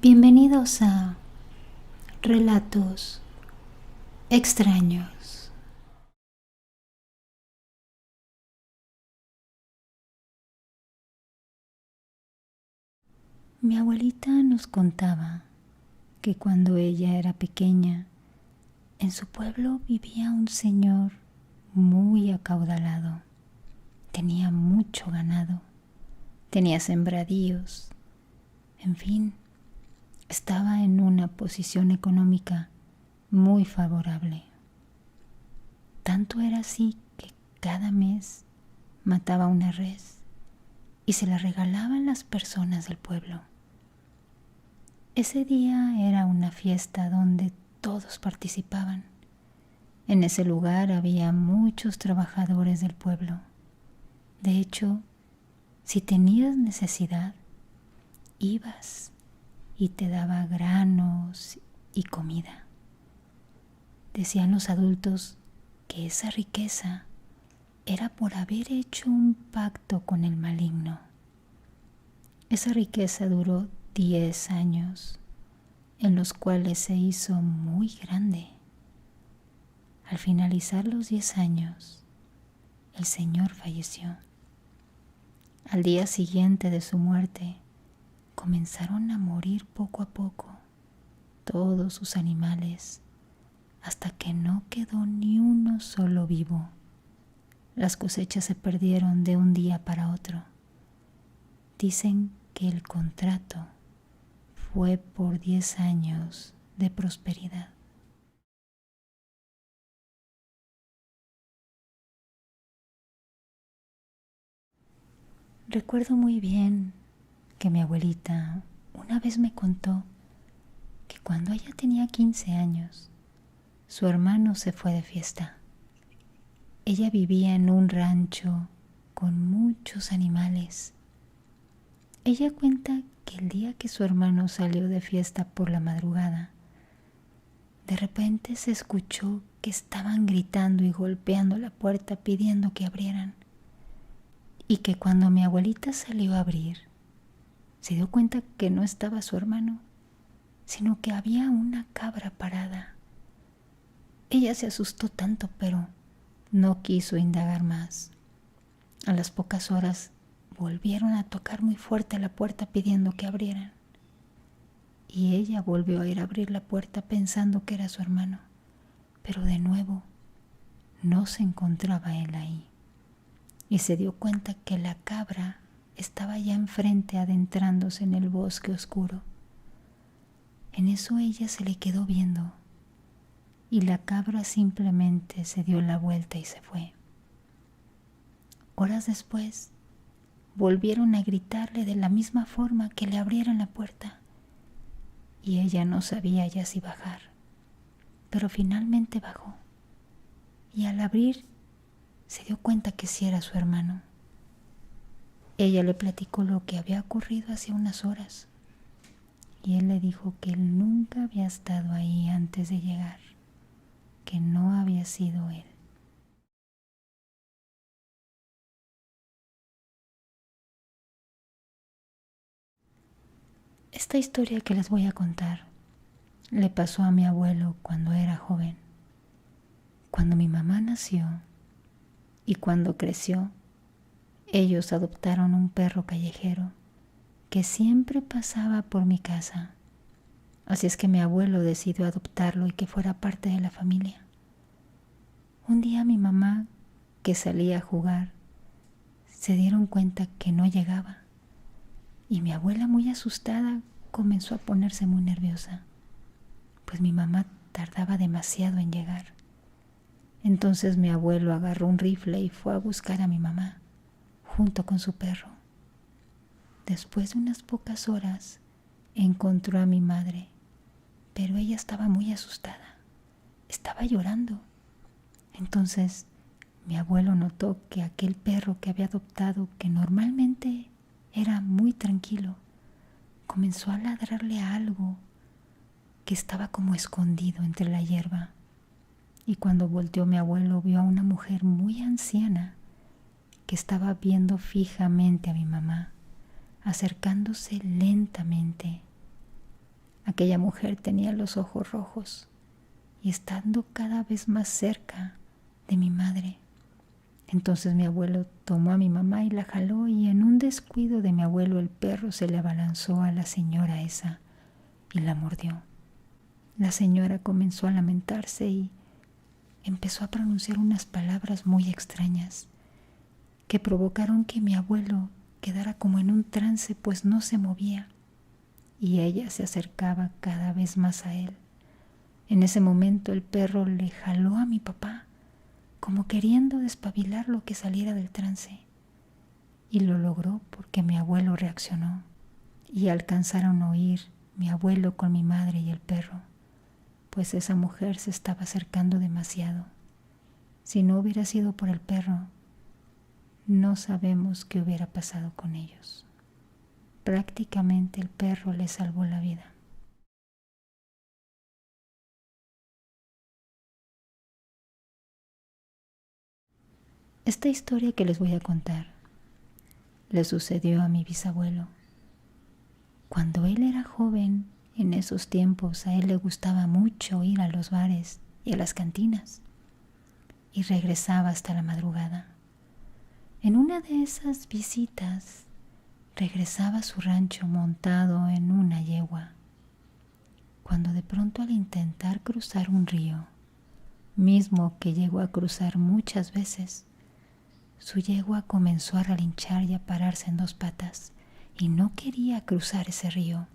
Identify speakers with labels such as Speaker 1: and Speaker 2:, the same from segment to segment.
Speaker 1: Bienvenidos a Relatos Extraños. Mi abuelita nos contaba que cuando ella era pequeña, en su pueblo vivía un señor muy acaudalado. Tenía mucho ganado, tenía sembradíos, en fin, estaba en una posición económica muy favorable. Tanto era así que cada mes mataba una res y se la regalaba a las personas del pueblo. Ese día era una fiesta donde todos participaban. En ese lugar había muchos trabajadores del pueblo. De hecho, si tenías necesidad, ibas y te daba granos y comida. Decían los adultos que esa riqueza era por haber hecho un pacto con el maligno. Esa riqueza duró 10 años, en los cuales se hizo muy grande. Al finalizar los 10 años, el señor falleció. Al día siguiente de su muerte, comenzaron a morir poco a poco todos sus animales, hasta que no quedó ni uno solo vivo. Las cosechas se perdieron de un día para otro. Dicen que el contrato fue por 10 años de prosperidad. Recuerdo muy bien que mi abuelita una vez me contó que cuando ella tenía 15 años, su hermano se fue de fiesta. Ella vivía en un rancho con muchos animales. Ella cuenta que el día que su hermano salió de fiesta por la madrugada, de repente se escuchó que estaban gritando y golpeando la puerta pidiendo que abrieran. Y que cuando mi abuelita salió a abrir, se dio cuenta que no estaba su hermano, sino que había una cabra parada. Ella se asustó tanto, pero no quiso indagar más. A las pocas horas volvieron a tocar muy fuerte la puerta pidiendo que abrieran. Y ella volvió a ir a abrir la puerta pensando que era su hermano, pero de nuevo no se encontraba él ahí. Y se dio cuenta que la cabra estaba ya enfrente adentrándose en el bosque oscuro. En eso ella se le quedó viendo y la cabra simplemente se dio la vuelta y se fue. Horas después volvieron a gritarle de la misma forma que le abrieran la puerta y ella no sabía ya si bajar, pero finalmente bajó y al abrir se dio cuenta que sí era su hermano. Ella le platicó lo que había ocurrido hace unas horas y él le dijo que él nunca había estado ahí antes de llegar, que no había sido él. Esta historia que les voy a contar le pasó a mi abuelo cuando era joven. Cuando mi mamá nació y cuando creció, ellos adoptaron un perro callejero que siempre pasaba por mi casa. Así es que mi abuelo decidió adoptarlo y que fuera parte de la familia. Un día mi mamá, que salía a jugar, se dieron cuenta que no llegaba y mi abuela, muy asustada, comenzó a ponerse muy nerviosa, pues mi mamá tardaba demasiado en llegar. Entonces mi abuelo agarró un rifle y fue a buscar a mi mamá junto con su perro. Después de unas pocas horas encontró a mi madre, pero ella estaba muy asustada, estaba llorando. Entonces mi abuelo notó que aquel perro que había adoptado, que normalmente era muy tranquilo, comenzó a ladrarle a algo que estaba como escondido entre la hierba. Y cuando volteó mi abuelo vio a una mujer muy anciana que estaba viendo fijamente a mi mamá, acercándose lentamente. Aquella mujer tenía los ojos rojos y estando cada vez más cerca de mi madre. Entonces mi abuelo tomó a mi mamá y la jaló, y en un descuido de mi abuelo el perro se le abalanzó a la señora esa y la mordió. La señora comenzó a lamentarse y empezó a pronunciar unas palabras muy extrañas que provocaron que mi abuelo quedara como en un trance, pues no se movía, y ella se acercaba cada vez más a él. En ese momento el perro le jaló a mi papá, como queriendo despabilarlo, que saliera del trance, y lo logró porque mi abuelo reaccionó y alcanzaron a oír mi abuelo con mi madre y el perro, pues esa mujer se estaba acercando demasiado. Si no hubiera sido por el perro, no sabemos qué hubiera pasado con ellos. Prácticamente el perro les salvó la vida. Esta historia que les voy a contar le sucedió a mi bisabuelo. Cuando él era joven, en esos tiempos, a él le gustaba mucho ir a los bares y a las cantinas, y regresaba hasta la madrugada. En una de esas visitas, regresaba a su rancho montado en una yegua, cuando de pronto, al intentar cruzar un río, mismo que llegó a cruzar muchas veces, su yegua comenzó a relinchar y a pararse en dos patas, y no quería cruzar ese río.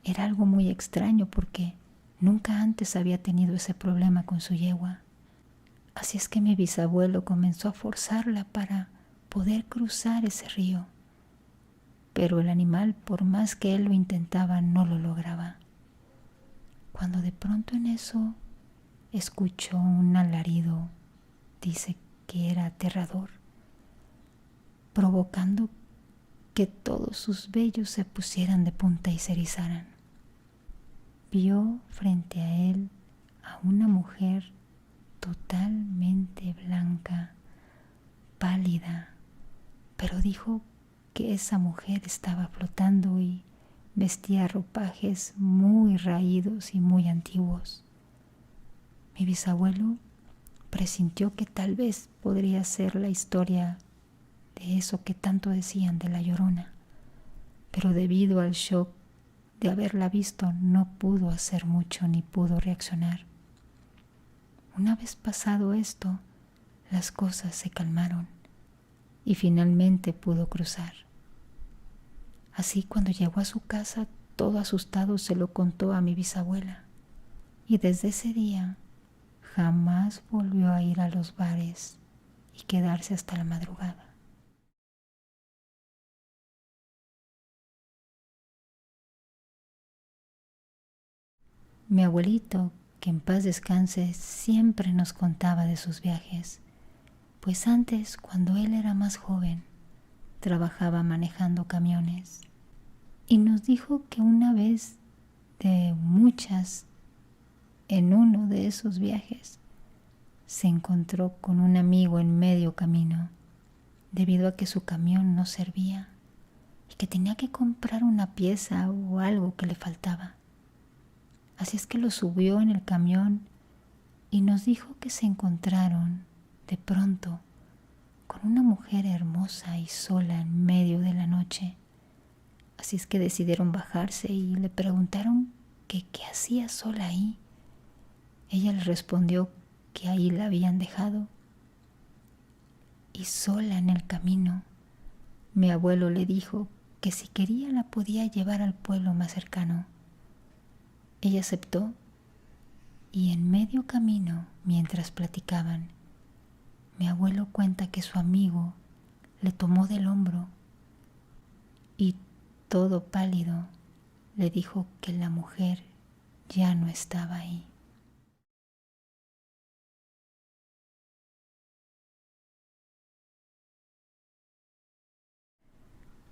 Speaker 1: Era algo muy extraño porque nunca antes había tenido ese problema con su yegua. Así es que mi bisabuelo comenzó a forzarla para poder cruzar ese río. Pero el animal, por más que él lo intentaba, no lo lograba. Cuando de pronto en eso escuchó un alarido, dice que era aterrador, provocando que todos sus vellos se pusieran de punta y se erizaran. Vio frente a él a una mujer totalmente blanca, pálida, pero dijo que esa mujer estaba flotando y vestía ropajes muy raídos y muy antiguos. Mi bisabuelo presintió que tal vez podría ser la historia de eso que tanto decían de la Llorona, pero debido al shock de haberla visto no pudo hacer mucho ni pudo reaccionar. Una vez pasado esto, las cosas se calmaron y finalmente pudo cruzar. Así, cuando llegó a su casa, todo asustado se lo contó a mi bisabuela, y desde ese día jamás volvió a ir a los bares y quedarse hasta la madrugada. Mi abuelito, que en paz descanse, siempre nos contaba de sus viajes, pues antes, cuando él era más joven, trabajaba manejando camiones, y nos dijo que una vez de muchas, en uno de esos viajes, se encontró con un amigo en medio camino, debido a que su camión no servía y que tenía que comprar una pieza o algo que le faltaba. Así es que lo subió en el camión y nos dijo que se encontraron de pronto con una mujer hermosa y sola en medio de la noche. Así es que decidieron bajarse y le preguntaron que qué hacía sola ahí. Ella les respondió que ahí la habían dejado. Y sola en el camino, mi abuelo le dijo que si quería la podía llevar al pueblo más cercano. Ella aceptó, y en medio camino, mientras platicaban, mi abuelo cuenta que su amigo le tomó del hombro y, todo pálido, le dijo que la mujer ya no estaba ahí.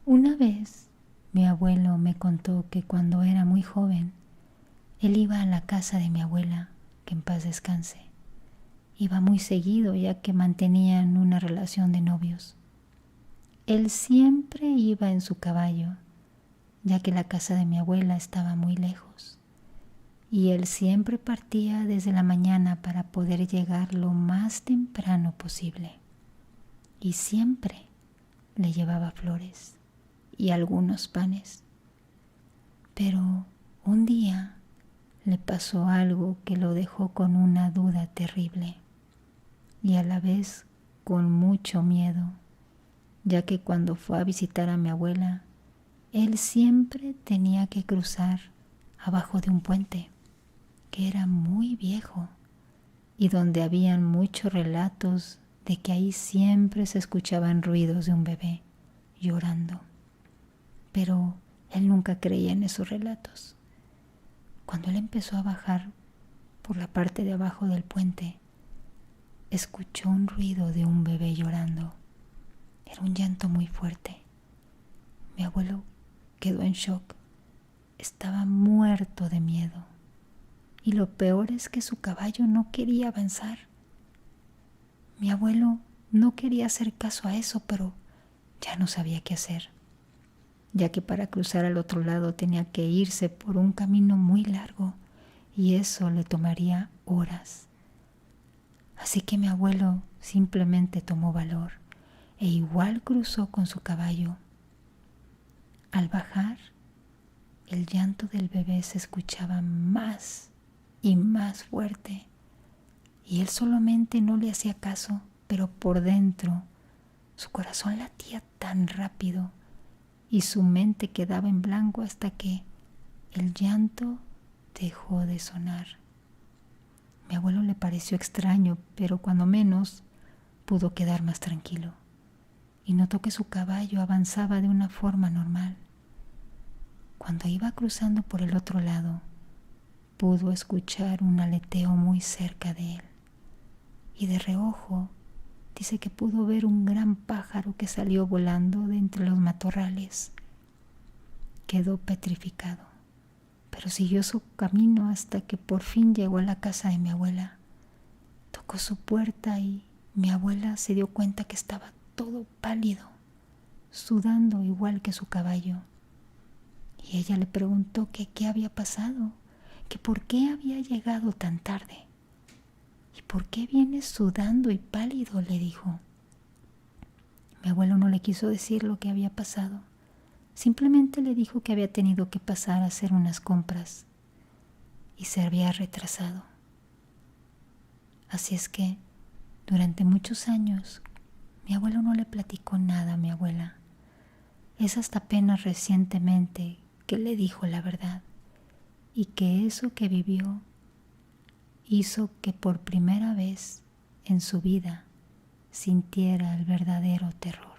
Speaker 1: Una vez mi abuelo me contó que cuando era muy joven, él iba a la casa de mi abuela, que en paz descanse. Iba muy seguido, ya que mantenían una relación de novios. Él siempre iba en su caballo, ya que la casa de mi abuela estaba muy lejos, y él siempre partía desde la mañana para poder llegar lo más temprano posible, y siempre le llevaba flores y algunos panes. Pero un día le pasó algo que lo dejó con una duda terrible y a la vez con mucho miedo, ya que cuando fue a visitar a mi abuela, él siempre tenía que cruzar abajo de un puente que era muy viejo y donde habían muchos relatos de que ahí siempre se escuchaban ruidos de un bebé llorando. Pero él nunca creía en esos relatos. Cuando él empezó a bajar por la parte de abajo del puente, escuchó un ruido de un bebé llorando. Era un llanto muy fuerte. Mi abuelo quedó en shock. Estaba muerto de miedo. Y lo peor es que su caballo no quería avanzar. Mi abuelo no quería hacer caso a eso, pero ya no sabía qué hacer, ya que para cruzar al otro lado tenía que irse por un camino muy largo y eso le tomaría horas. Así que mi abuelo simplemente tomó valor e igual cruzó con su caballo. Al bajar, el llanto del bebé se escuchaba más y más fuerte y él solamente no le hacía caso, pero por dentro su corazón latía tan rápido y su mente quedaba en blanco hasta que el llanto dejó de sonar. Mi abuelo le pareció extraño, pero cuando menos pudo quedar más tranquilo y notó que su caballo avanzaba de una forma normal. Cuando iba cruzando por el otro lado, pudo escuchar un aleteo muy cerca de él y de reojo dice que pudo ver un gran pájaro que salió volando de entre los matorrales. Quedó petrificado, pero siguió su camino hasta que por fin llegó a la casa de mi abuela. Tocó su puerta y mi abuela se dio cuenta que estaba todo pálido, sudando igual que su caballo. Y ella le preguntó que qué había pasado, que por qué había llegado tan tarde. ¿Y por qué vienes sudando y pálido?, le dijo. Mi abuelo no le quiso decir lo que había pasado. Simplemente le dijo que había tenido que pasar a hacer unas compras y se había retrasado. Así es que durante muchos años mi abuelo no le platicó nada a mi abuela. Es hasta apenas recientemente que le dijo la verdad y que eso que vivió hizo que por primera vez en su vida sintiera el verdadero terror.